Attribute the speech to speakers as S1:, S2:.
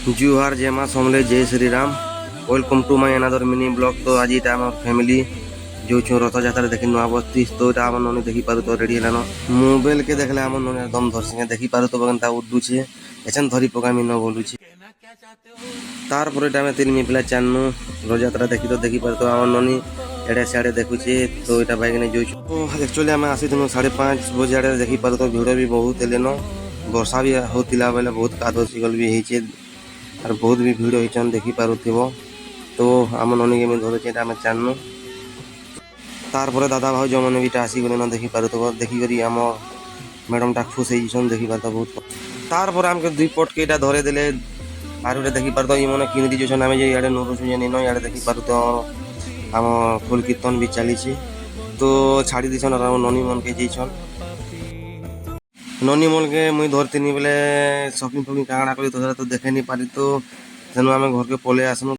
S1: जुहार जय माँ समले जय Shri Ram. Welcome to my another mini blog. तो आज यहाँ आम फैमिली जो रथଯାत्रा देखी नुआ बस्ती तो यहाँ आम ननी देखी पार तो रेडी है मोबाइल के देखले आम ननी दम धरसी देखी पार तो बगन उडुचे एचन धरी पकामी न बोलुचे तार पर आम तीन पिला चानू रथयात्रा देखी तो देखी पार तो आम ननी एड़े सियाड़े देखुचे तो यहाँ बैग जो एक्चुअली आम आसी 5:30 बजे आड़े देखी पार तो भिड़ भी बहुत हेलेन वर्षा भी होता बेले बहुत कादो चिगल भी होइचे और बहुत भी भिड़ होइचन देखी पारुथिबो। तो आम ननी के धरुचे आम चानू तार पर दादा भाउज मैंने भी आसी गले देखी पारुथब देखिक आम मैडम टा खुश होइछन देखी पार बहुत तार पर आमके दुई पट के धरे देले आर देखी पार तो ये किंदी जोन आम इे नुरुछु जेन इे देखी पार तो आम फुल कीर्तन भी चली तो छाड़ी दीछन और ननी मन के जाइछन ननी मन के मुई धरती बेले शॉपिंग फपिंग काଣା करी तो देखे नहीं पारी तो तेणु आम घर के पलि आसनु।